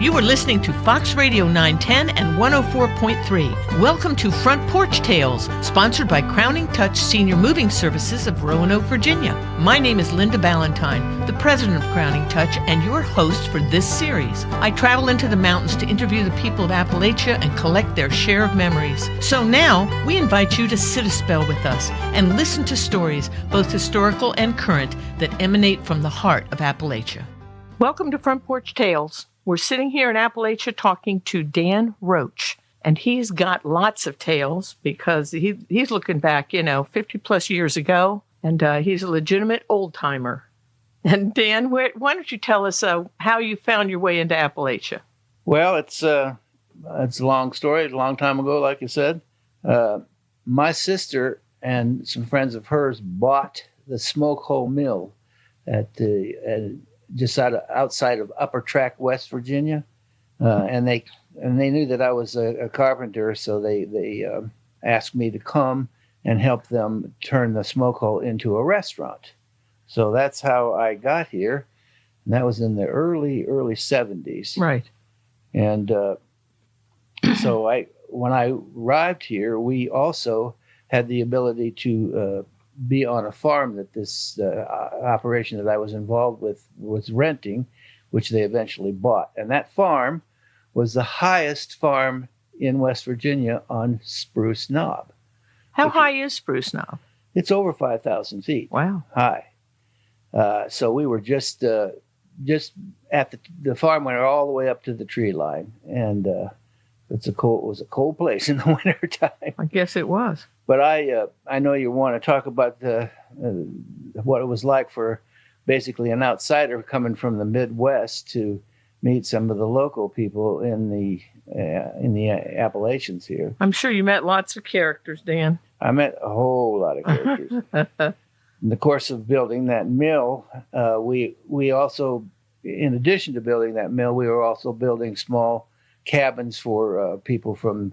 You are listening to Fox Radio 910 and 104.3. Welcome to Front Porch Tales, sponsored by Crowning Touch Senior Moving Services of Roanoke, Virginia. My name is Linda Balentine, the president of Crowning Touch and your host for this series. I travel into the mountains to interview the people of Appalachia and collect their share of memories. So now, we invite you to sit a spell with us and listen to stories, both historical and current, that emanate from the heart of Appalachia. Welcome to Front Porch Tales. We're sitting here in Appalachia talking to Dan Roach, and he's got lots of tales because he's looking back, 50 plus years ago, and he's a legitimate old timer. And Dan, why don't you tell us how you found your way into Appalachia? Well, it's a long story. A long time ago, like you said, my sister and some friends of hers bought the smoke hole mill at just outside of Upper Track, West Virginia, and they knew that I was a carpenter, so they asked me to come and help them turn the smoke hole into a restaurant. So that's how I got here, and that was in the early 70s. Right. And so when I arrived here, we also had the ability to be on a farm that this operation that I was involved with was renting, which they eventually bought. And that farm was the highest farm in West Virginia on Spruce Knob. How high is Spruce Knob? It's over 5,000 feet. Wow. High. So we were just at the farm went all the way up to the tree line. And it was a cold place in the winter time. I guess it was. But I know you want to talk about what it was like for basically an outsider coming from the Midwest to meet some of the local people in the Appalachians here. I'm sure you met lots of characters, Dan. I met a whole lot of characters. In the course of building that mill, we also, in addition to building that mill, we were also building small cabins for people from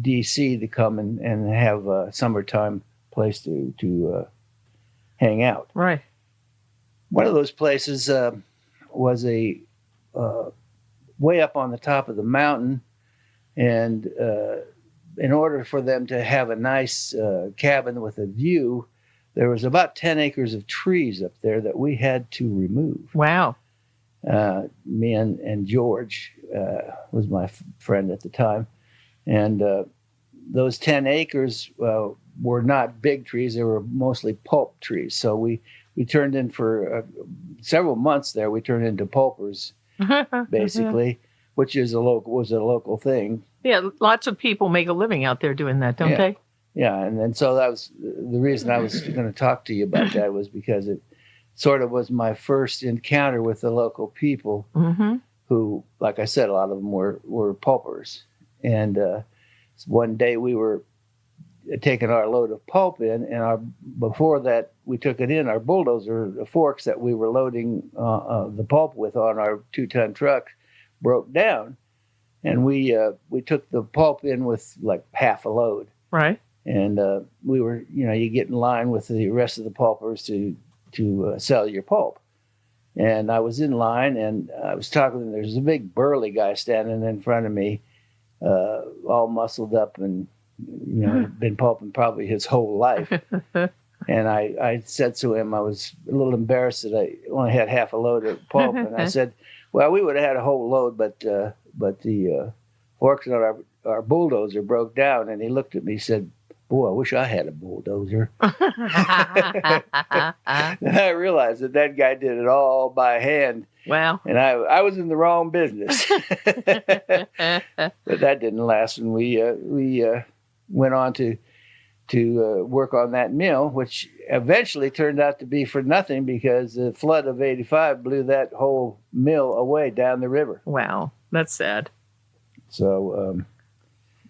D.C. to come and have a summertime place to hang out. Right. One of those places was a way up on the top of the mountain, and in order for them to have a nice cabin with a view, there was about 10 acres of trees up there that we had to remove. Wow. Me and George was my friend at the time. And those 10 acres were not big trees. They were mostly pulp trees. So we turned in for several months there. We turned into pulpers, basically, which was a local thing. Yeah, lots of people make a living out there doing that, don't they? Yeah, and so that was the reason I was going to talk to you about that, was because it sort of was my first encounter with the local people who, like I said, a lot of them were pulpers. And one day we were taking our load of pulp in, and before that we took it in, our bulldozer, the forks that we were loading the pulp with on our 2-ton truck broke down, and we took the pulp in with like half a load. Right. And we were, you get in line with the rest of the pulpers to sell your pulp. And I was in line, and I was talking, and there's a big burly guy standing in front of me, all muscled up and, been pulping probably his whole life. And I said to him, I was a little embarrassed that I only had half a load of pulp. And I said, well, we would have had a whole load, but the forks on our bulldozer broke down. And he looked at me and said, boy, I wish I had a bulldozer. And I realized that guy did it all by hand. Wow. And I was in the wrong business. But that didn't last. And we went on to work on that mill, which eventually turned out to be for nothing because the flood of '85 blew that whole mill away down the river. Wow. That's sad. So...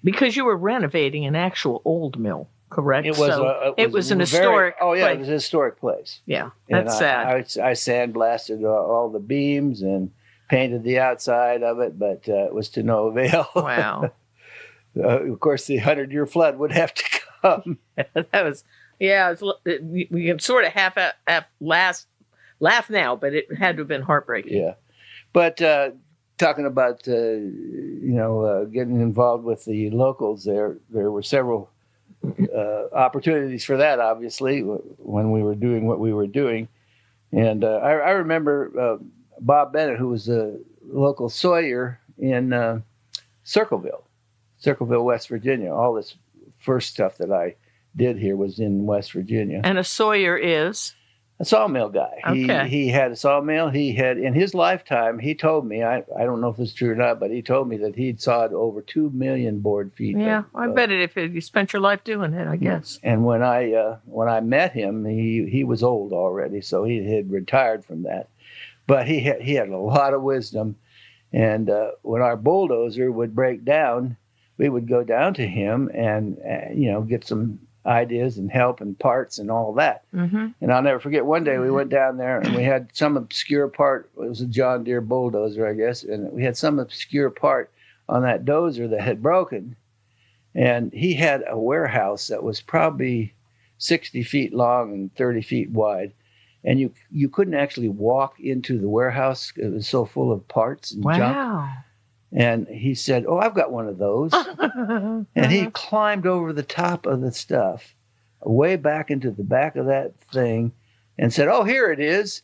because you were renovating an actual old mill, correct? It was an historic place. It was a historic place. Yeah, that's sad. I sandblasted all the beams and painted the outside of it, but it was to no avail. Wow. Of course, the 100-year flood would have to come. We can sort of laugh now, but it had to have been heartbreaking. Yeah. But talking about getting involved with the locals, there were several opportunities for that. Obviously, when we were doing what we were doing, and I remember Bob Bennett, who was a local sawyer in Circleville, West Virginia. All this first stuff that I did here was in West Virginia. And a sawyer is? A sawmill guy. Okay. He had a sawmill. He had, in his lifetime, he told me, I don't know if it's true or not, but he told me that he'd sawed over 2 million board feet. Yeah, I bet it if you spent your life doing it, I guess. And when I met him, he was old already, so he had retired from that. But he had a lot of wisdom. And when our bulldozer would break down, we would go down to him and get some ideas and help and parts and all that. Mm-hmm. And I'll never forget, one day we went down there and we had some obscure part. It was a John Deere bulldozer, I guess. And we had some obscure part on that dozer that had broken. And he had a warehouse that was probably 60 feet long and 30 feet wide. And you couldn't actually walk into the warehouse. It was so full of parts and junk. And he said, "Oh, I've got one of those." And he climbed over the top of the stuff, way back into the back of that thing, and said, "Oh, here it is."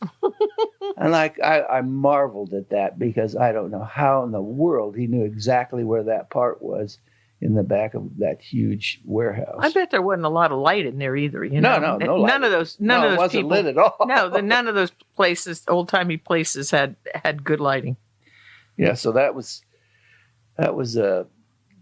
And I marveled at that, because I don't know how in the world he knew exactly where that part was in the back of that huge warehouse. I bet there wasn't a lot of light in there either. No light. None of those it wasn't people, lit at all. No, none of those places, old timey places, had good lighting. Yeah, so that was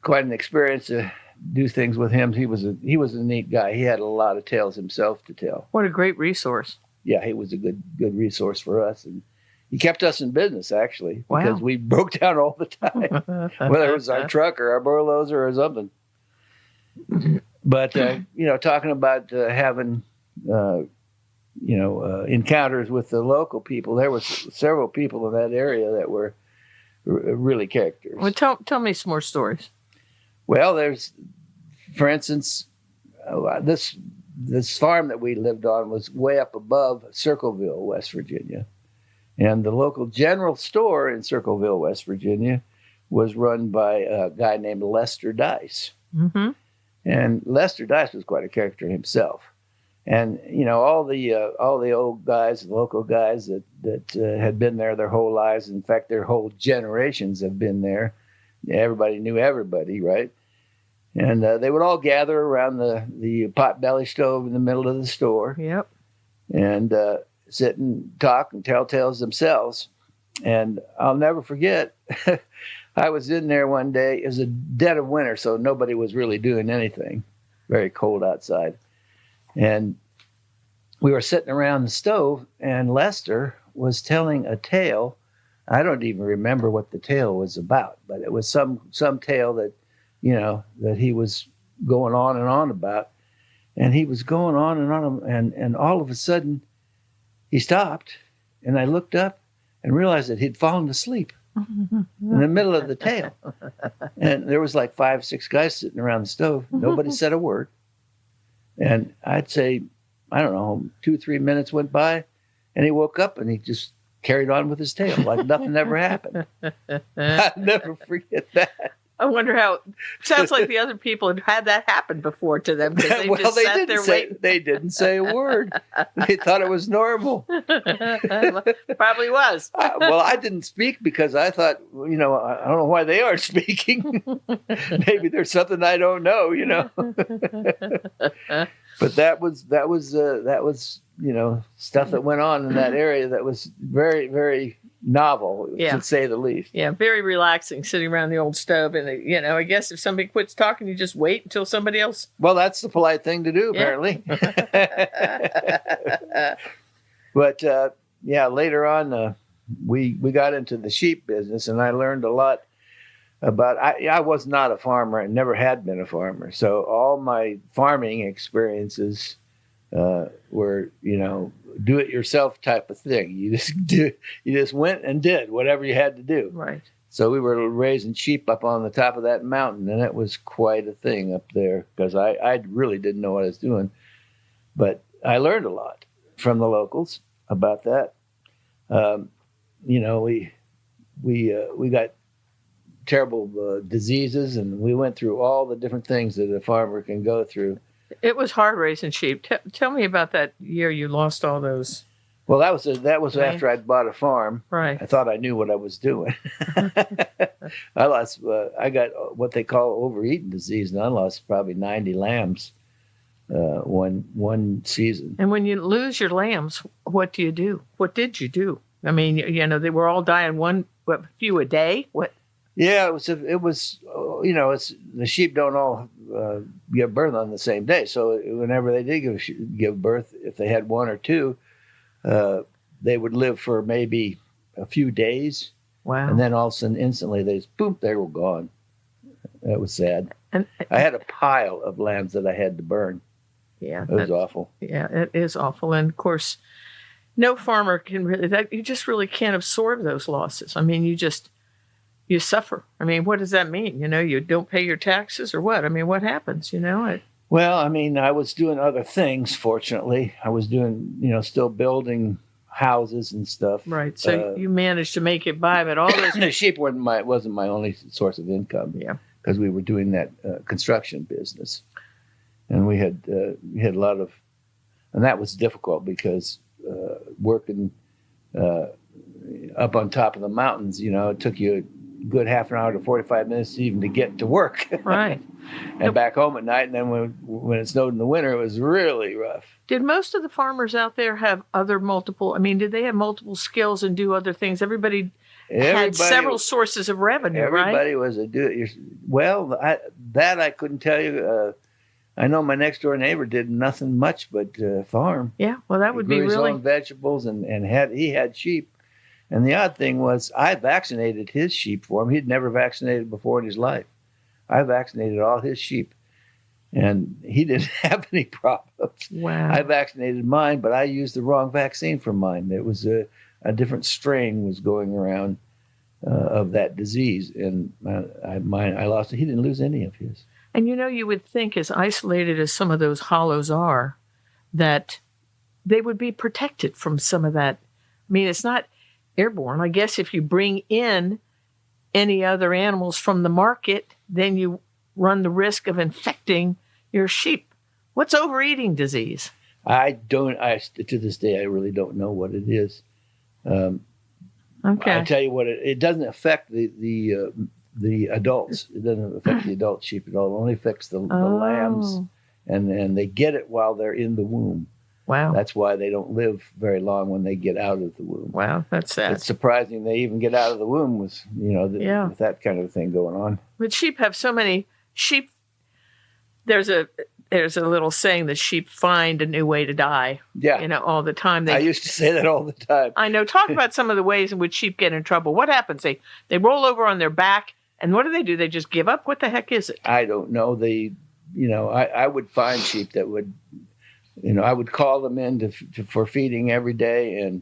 quite an experience to do things with him. He was a neat guy. He had a lot of tales himself to tell. What a great resource. Yeah, he was a good resource for us, and he kept us in business, actually, because wow. we broke down all the time, whether it was our truck or our bulldozer or something. But talking about having encounters with the local people, there was several people in that area that were really characters. Well, tell me some more stories. Well, there's, for instance, this farm that we lived on was way up above Circleville, West Virginia. And the local general store in Circleville, West Virginia, was run by a guy named Lester Dice. Mm-hmm. And Lester Dice was quite a character himself. And, all the old guys, the local guys that had been there their whole lives, in fact, their whole generations have been there. Everybody knew everybody, right? And they would all gather around the potbelly stove in the middle of the store. Yep. And sit and talk and tell tales themselves. And I'll never forget, I was in there one day. It was a dead of winter, so nobody was really doing anything. Very cold outside. And we were sitting around the stove, and Lester was telling a tale. I don't even remember what the tale was about, but it was some tale that, that he was going on and on about. And he was going on and on, and all of a sudden he stopped, and I looked up and realized that he'd fallen asleep in the middle of the tale. And there was like 5, 6 guys sitting around the stove. Nobody said a word. And I'd say, I don't know, 2, 3 minutes went by, and he woke up and he just carried on with his tale like nothing ever happened. I'll never forget that. I wonder how. Sounds like the other people had that happen before to them, because they just sat there waiting. They didn't say a word. They thought it was normal. Probably was. I didn't speak because I thought, I don't know why they aren't speaking. Maybe there's something I don't know, But that was stuff that went on in that area that was very, very novel, to say the least. Yeah, very relaxing, sitting around the old stove. And, I guess if somebody quits talking, you just wait until somebody else. Well, that's the polite thing to do, apparently. But, later on, we got into the sheep business, and I learned a lot about, I was not a farmer. I never had been a farmer. So all my farming experiences were, do-it-yourself type of thing. You just went and did whatever you had to do. Right. So we were raising sheep up on the top of that mountain, and it was quite a thing up there, because I really didn't know what I was doing. But I learned a lot from the locals about that. we got terrible diseases, and we went through all the different things that a farmer can go through. It was hard raising sheep. Tell me about that year you lost all those. Well, that was after I'd bought a farm. Right. I thought I knew what I was doing. I got what they call overeating disease, and I lost probably 90 lambs one season. And when you lose your lambs, what do you do? What did you do? I mean, they were all dying a few a day. What? Yeah, it was. It's the sheep don't all give birth on the same day. So whenever they did give birth, if they had one or two, they would live for maybe a few days. Wow. And then all of a sudden, instantly, they were gone. That was sad. And I had a pile of lambs that I had to burn. Yeah. It was awful. Yeah, it is awful. And of course, no farmer can you just really can't absorb those losses. I mean, you suffer. I mean, what does that mean? You don't pay your taxes or what? I mean, what happens, Well, I mean, I was doing other things, fortunately. I was doing, still building houses and stuff. Right. So you managed to make it by, but all those... The sheep wasn't my only source of income. Yeah. Because we were doing that construction business. And we had a lot of... And that was difficult because working up on top of the mountains, it took you a good half an hour to 45 minutes even to get to work. Right. And back home at night. And then when it snowed in the winter, it was really rough. Did most of the farmers out there have did they have multiple skills and do other things? Everybody had several sources of revenue, everybody right? was a do-it-yourself. Well, I couldn't tell you. I know my next door neighbor did nothing much but farm. Yeah, well, that would be really... He grew really... his own vegetables and he had sheep. And the odd thing was I vaccinated his sheep for him. He'd never vaccinated before in his life. I vaccinated all his sheep, and he didn't have any problems. Wow. I vaccinated mine, but I used the wrong vaccine for mine. It was a different strain was going around of that disease, and I lost it. He didn't lose any of his. And you would think, as isolated as some of those hollows are, that they would be protected from some of that. I mean, it's not airborne. I guess if you bring in any other animals from the market, then you run the risk of infecting your sheep. What's overeating disease? To this day, I really don't know what it is. Okay. I tell you what, it doesn't affect the adults. It doesn't affect the adult sheep at all. It only affects the lambs, and they get it while they're in the womb. Wow. That's why they don't live very long when they get out of the womb. Wow, that's sad. It's surprising they even get out of the womb with that kind of thing going on. But sheep have so many sheep. There's a little saying that sheep find a new way to die. Yeah. All the time. I used to say that all the time. I know. Talk about some of the ways in which sheep get in trouble. What happens? They roll over on their back, and what do? They just give up? What the heck is it? I don't know. I would find sheep that would... I would call them in for feeding every day, and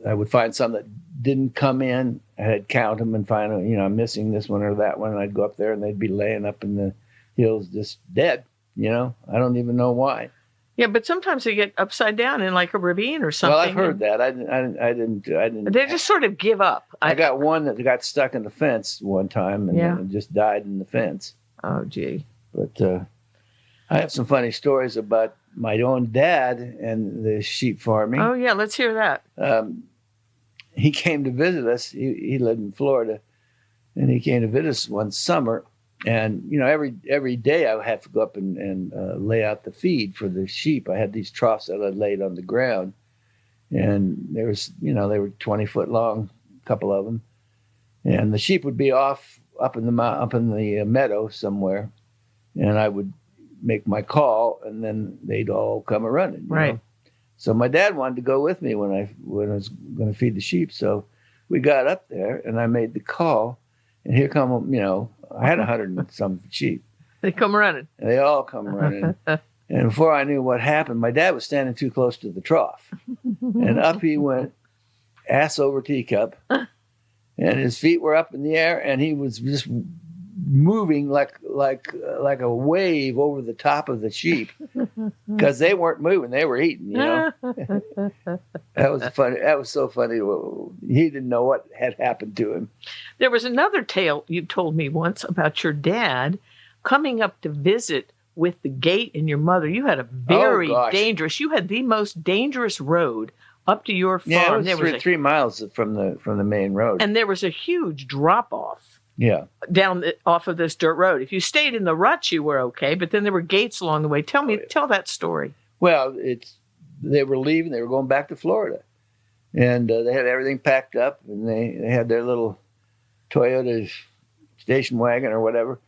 I would find some that didn't come in. I'd count them and find, I'm missing this one or that one, and I'd go up there and they'd be laying up in the hills just dead. I don't even know why. Yeah, but sometimes they get upside down in like a ravine or something. Well, I've heard that. I didn't. They just sort of give up. I got one that got stuck in the fence one time and just died in the fence. Oh, gee. But I have some funny stories about my own dad and the sheep farming. Oh, yeah. Let's hear that. He came to visit us. He lived in Florida, and he came to visit us one summer. And, every day I would have to go up and lay out the feed for the sheep. I had these troughs that I'd laid on the ground. And there was, they were 20 foot long, a couple of them. And the sheep would be up in the meadow somewhere. And I would make my call, and then they'd all come a running. Right. So my dad wanted to go with me when I was going to feed the sheep. So we got up there, and I made the call, and here come, I had 100 and some sheep. They come running. And they all come running. And before I knew what happened, my dad was standing too close to the trough, and up he went, ass over teacup, and his feet were up in the air, and he was just moving like a wave over the top of the sheep because they weren't moving; they were eating. That was funny. That was so funny. He didn't know what had happened to him. There was another tale you told me once about your dad coming up to visit with the gate and your mother. You had a very dangerous. You had the most dangerous road up to your farm. Yeah, it was 3 miles from the main road, and there was a huge drop off. Yeah, down off of this dirt road. If you stayed in the ruts, you were okay, but then there were gates along the way. Tell that story. Well, they were leaving. They were going back to Florida, and they had everything packed up, and they had their little Toyota station wagon or whatever.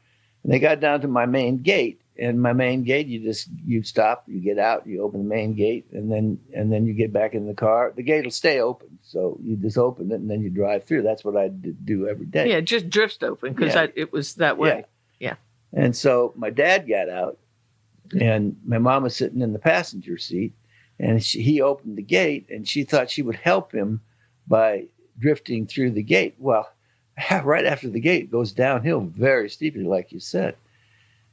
And they got down to my main gate, and my main gate, you stop, you get out, you open the main gate, and then you get back in the car. The gate will stay open, so you just open it and then you drive through. That's what I do every day. Yeah, just drifts open because it was that way. Yeah. And so my dad got out, and my mom was sitting in the passenger seat, and he opened the gate, and she thought she would help him by drifting through the gate. Well, right after the gate goes downhill very steeply, like you said.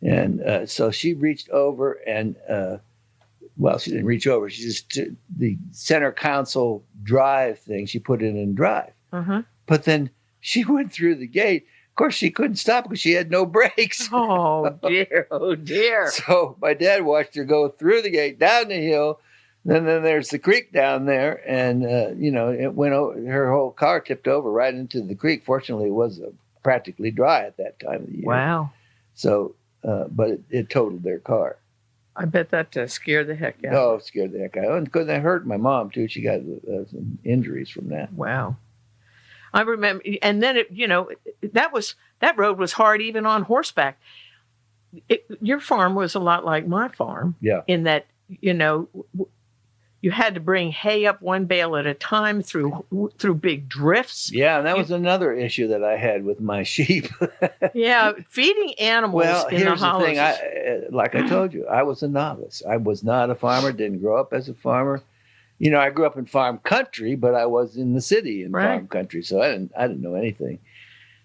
And so she reached over and, she didn't reach over. She just, the center console drive thing, she put it in drive. Uh-huh. But then she went through the gate. Of course, she couldn't stop because she had no brakes. Oh, dear. Oh, dear. So my dad watched her go through the gate, down the hill. Then there's the creek down there. And, it went over. Her whole car tipped over right into the creek. Fortunately, it was practically dry at that time of the year. Wow. So... but it totaled their car. I bet that scared the heck out. Oh, it scared the heck out. And because that hurt my mom too. She got some injuries from that. Wow. I remember, and then that road was hard even on horseback. Your farm was a lot like my farm. Yeah. In that, you had to bring hay up one bale at a time through big drifts. Yeah, and that was another issue that I had with my sheep. Yeah, feeding animals in the hollows. Here's the thing. Like I told you, I was a novice. I was not a farmer, didn't grow up as a farmer. I grew up in farm country, but I was in the city in farm country, so I didn't know anything.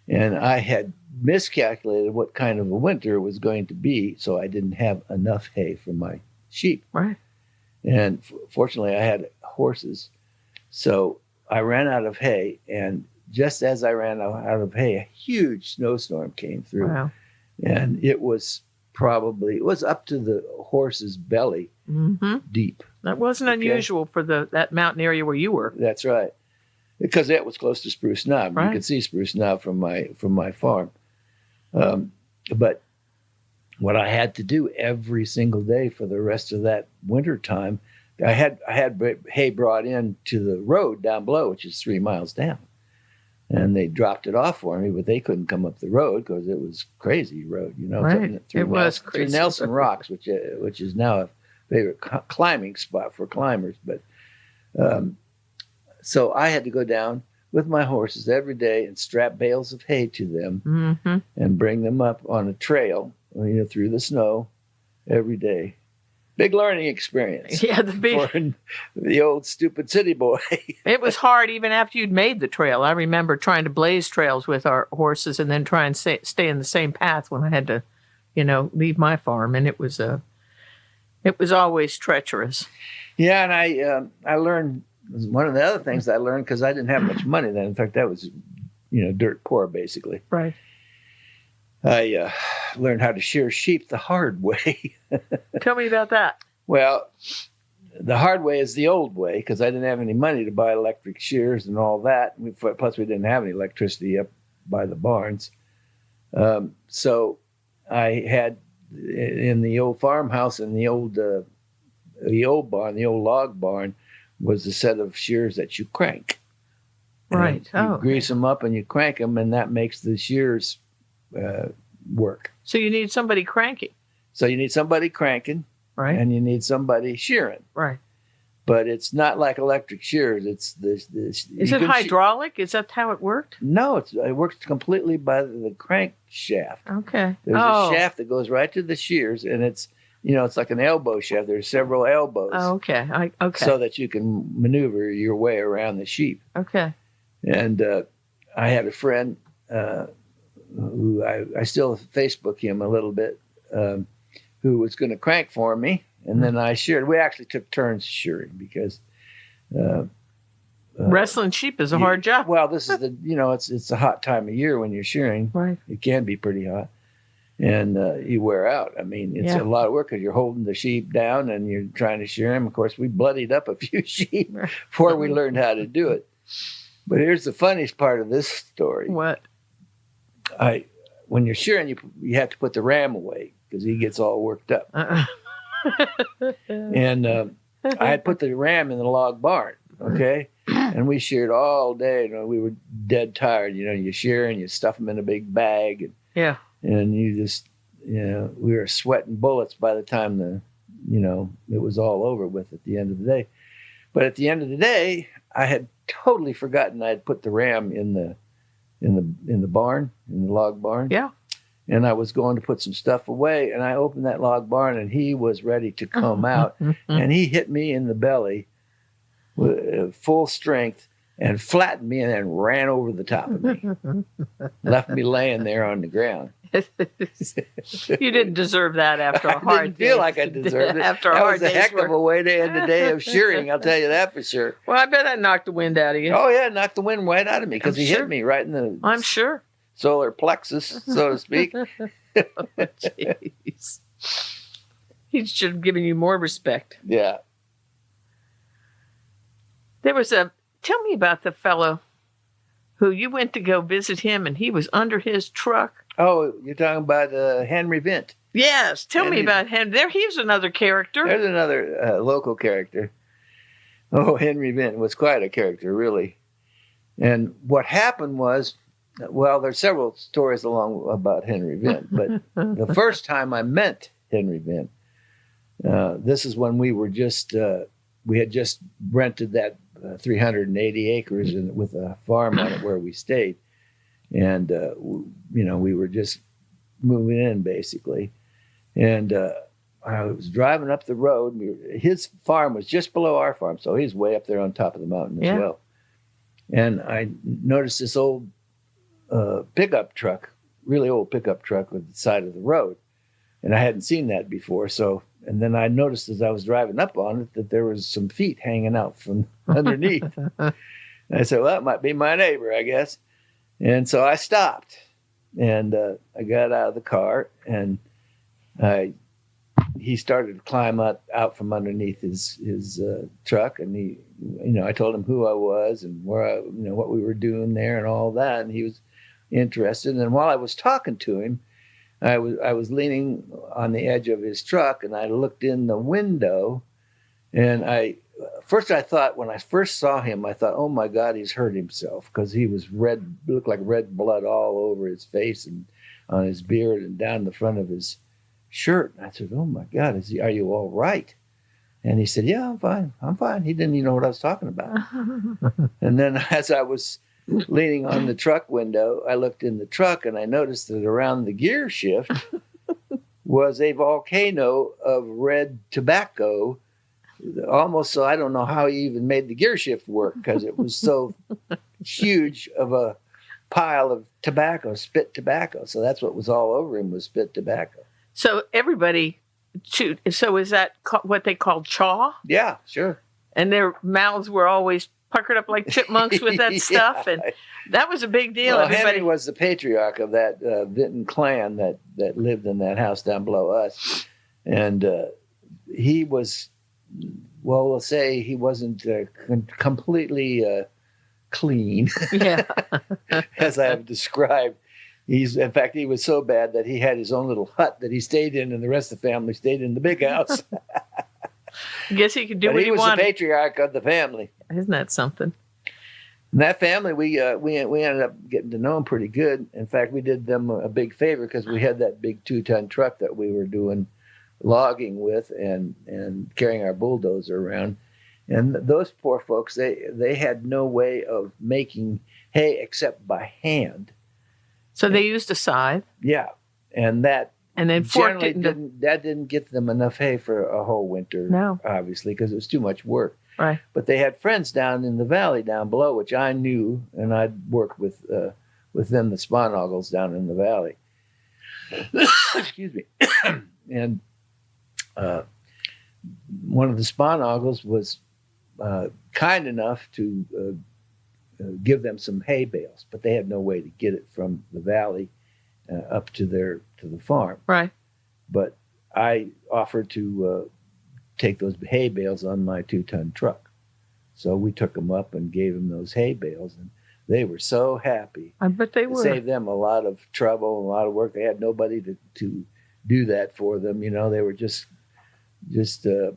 And I had miscalculated what kind of a winter it was going to be, so I didn't have enough hay for my sheep. Right. And fortunately, I had horses. So I ran out of hay. And just as I ran out of hay, a huge snowstorm came through. Wow. And it was up to the horse's belly, deep. That wasn't unusual for that mountain area where you were. That's right. Because it was close to Spruce Knob. Right. You could see Spruce Knob from my farm. But what I had to do every single day for the rest of that winter time, I had hay brought in to the road down below, which is 3 miles down. And they dropped it off for me, but they couldn't come up the road because it was crazy road, Right. It was crazy. Through Nelson Rocks, which is now a favorite climbing spot for climbers. But so I had to go down with my horses every day and strap bales of hay to them and bring them up on a trail, through the snow every day. Big learning experience. Yeah, for the old stupid city boy. It was hard even after you'd made the trail. I remember trying to blaze trails with our horses and then try and stay in the same path when I had to, leave my farm, and it was always treacherous. Yeah, and I learned one of the other things I learned because I didn't have much money then. In fact, I was, dirt poor basically. Right. I learned how to shear sheep the hard way. Tell me about that. Well, the hard way is the old way because I didn't have any money to buy electric shears and all that. Plus, we didn't have any electricity up by the barns. So I had in the old farmhouse and the old barn, the old log barn, was a set of shears that you crank. Right. You grease them up and you crank them, and that makes the shears work. So you need somebody cranking. So you need somebody cranking, right? And you need somebody shearing, right? But it's not like electric shears. It's this. Is it hydraulic? Is that how it worked? No, it works completely by the crank shaft. Okay. There's a shaft that goes right to the shears, and it's like an elbow shaft. There's several elbows. Oh, okay. Okay. So that you can maneuver your way around the sheep. Okay. And I had a friend who I still Facebook him a little bit, who was going to crank for me. And then I sheared. We actually took turns shearing because wrestling sheep is a hard job. Well, this is it's a hot time of year when you're shearing. Right. It can be pretty hot. And you wear out. I mean, it's a lot of work because you're holding the sheep down and you're trying to shear them. Of course, we bloodied up a few sheep before we learned how to do it. But here's the funniest part of this story. What? When you're shearing, you have to put the ram away because he gets all worked up. And I had put the ram in the log barn, okay? And we sheared all day. We were dead tired. You shear and you stuff them in a big bag. And you just, we were sweating bullets by the time it was all over with at the end of the day. But at the end of the day, I had totally forgotten I had put the ram in the barn, in the log barn. Yeah. And I was going to put some stuff away, and I opened that log barn, and he was ready to come out, and he hit me in the belly with full strength and flattened me and then ran over the top of me, left me laying there on the ground. You didn't deserve that after a hard I didn't feel like I deserved it. After a hard day's work. That was a heck of a way to end the day of shearing, I'll tell you that for sure. Well, I bet that knocked the wind out of you. Oh, yeah, knocked the wind right out of me because he hit me right in the I'm sure. solar plexus, so to speak. Jeez. He should have given you more respect. Yeah. Tell me about the fellow who you went to go visit him and he was under his truck. Oh, you're talking about Henry Vint. Yes. Tell me about him. He's another character. There's another local character. Oh, Henry Vint was quite a character, really. And what happened was, well, there's several stories about Henry Vint, but the first time I met Henry Vint, this is when we had just rented that 380 acres with a farm on it where we stayed. And, we were just moving in basically. And I was driving up the road. His farm was just below our farm. So he's way up there on top of the mountain as well. And I noticed this old pickup truck, really old pickup truck with the side of the road. And I hadn't seen that before. And then I noticed as I was driving up on it that there was some feet hanging out from underneath. And I said, well, that might be my neighbor, I guess. And so I stopped and I got out of the car and he started to climb out from underneath his truck. And I told him who I was and where what we were doing there and all that. And he was interested. And while I was talking to him, I was leaning on the edge of his truck and I looked in the window and I thought, when I first saw him, I thought, oh my God, he's hurt himself because he was red, looked like red blood all over his face and on his beard and down the front of his shirt. And I said, oh my God, are you all right? And he said, yeah, I'm fine. He didn't even know what I was talking about. And then as I was leaning on the truck window, I looked in the truck and I noticed that around the gear shift was a volcano of red tobacco, almost so I don't know how he even made the gear shift work because it was so huge of a pile of tobacco, spit tobacco. So that's what was all over him, was spit tobacco. So everybody chewed. So is that what they call chaw? Yeah, sure. And their mouths were always puckered up like chipmunks with that stuff, and that was a big deal. Well, Henry was the patriarch of that Vinton clan that lived in that house down below us, and he was, well, we'll say he wasn't completely clean, as I have described. In fact, he was so bad that he had his own little hut that he stayed in, and the rest of the family stayed in the big house. I guess he could do but what he wanted. He was the patriarch of the family. Isn't that something? And that family, we ended up getting to know them pretty good. In fact, we did them a big favor because we had that big 2-ton truck that we were doing logging with and carrying our bulldozer around. And those poor folks, they had no way of making hay except by hand. So they used a scythe. Yeah, and that then forked it. Didn't get them enough hay for a whole winter. No, obviously, because it was too much work. Right. But they had friends down in the valley down below, which I knew, and I'd worked with within the Sponoggles down in the valley. Excuse me. And one of the Sponoggles was kind enough to give them some hay bales, but they had no way to get it from the valley up to the farm. Right. But I offered to take those hay bales on my 2-ton truck. So we took them up and gave them those hay bales, and they were so happy. I bet they were. It saved them a lot of trouble, a lot of work. They had nobody to do that for them. You know, they were just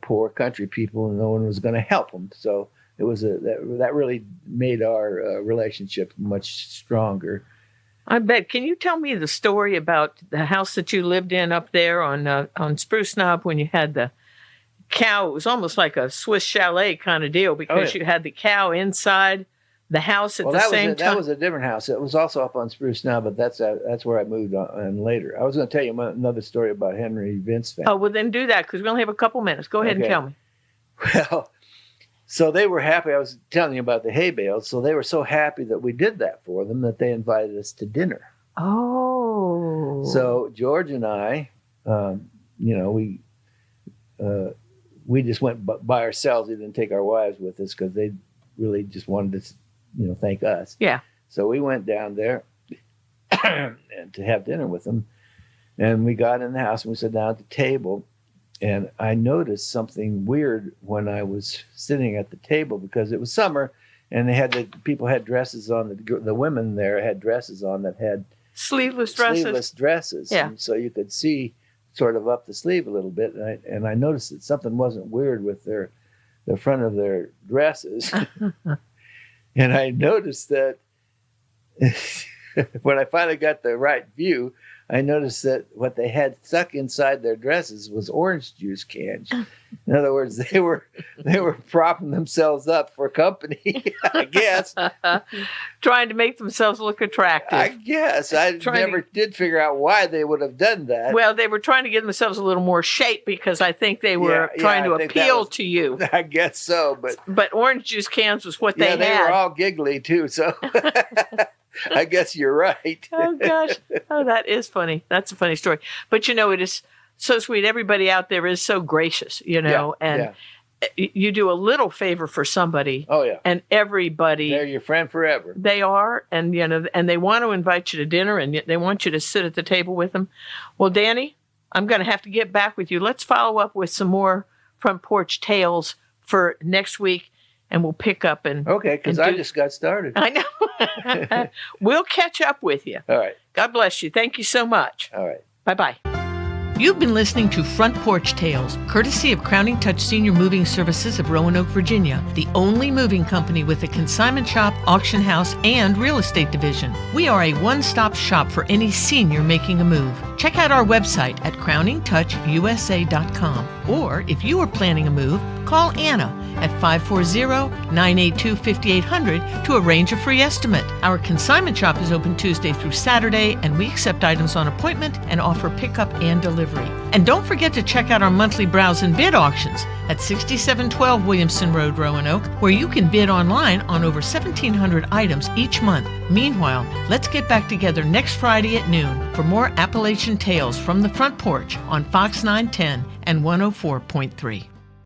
poor country people, and no one was going to help them. So it was that really made our relationship much stronger. I bet. Can you tell me the story about the house that you lived in up there on Spruce Knob when you had the cow? It was almost like a Swiss chalet kind of deal because you had the cow inside the house at the same time. That was a different house. It was also up on Spruce Knob, but that's where I moved on later. I was going to tell you another story about Henry Vince family. Oh, well, then do that because we only have a couple minutes. Go ahead and tell me. Well, so they were happy. I was telling you about the hay bales. So they were so happy that we did that for them that they invited us to dinner. Oh. So George and I, we just went by ourselves. We didn't take our wives with us because they really just wanted to, thank us. Yeah. So we went down there and to have dinner with them. And we got in the house and we sat down at the table. And I noticed something weird when I was sitting at the table because it was summer and people had dresses on. The women there had dresses on that had sleeveless dresses. Yeah. And so you could see sort of up the sleeve a little bit. And I noticed that something wasn't weird with the front of their dresses. And I noticed that when I finally got the right view, I noticed that what they had stuck inside their dresses was orange juice cans. In other words, they were propping themselves up for company, I guess. Trying to make themselves look attractive. I guess. I never did figure out why they would have done that. Well, they were trying to give themselves a little more shape because I think they were trying to appeal to you. I guess so. But orange juice cans was what they had. Yeah, they were all giggly too, so... I guess you're right. Oh, gosh. Oh, that is funny. That's a funny story. But, it is so sweet. Everybody out there is so gracious, and you do a little favor for somebody. Oh, yeah. And everybody. They're your friend forever. They are. And, and they want to invite you to dinner and they want you to sit at the table with them. Well, Danny, I'm going to have to get back with you. Let's follow up with some more Front Porch Tales for next week. And we'll pick up and... Okay, because I just got started. I know. We'll catch up with you. All right. God bless you. Thank you so much. All right. Bye-bye. You've been listening to Front Porch Tales, courtesy of Crowning Touch Senior Moving Services of Roanoke, Virginia, the only moving company with a consignment shop, auction house, and real estate division. We are a one-stop shop for any senior making a move. Check out our website at crowningtouchusa.com. Or if you are planning a move, call Anna at 540-982-5800 to arrange a free estimate. Our consignment shop is open Tuesday through Saturday, and we accept items on appointment and offer pickup and delivery. And don't forget to check out our monthly browse and bid auctions at 6712 Williamson Road, Roanoke, where you can bid online on over 1,700 items each month. Meanwhile, let's get back together next Friday at noon for more Appalachian Tales from the Front Porch on Fox 910 and 104.3.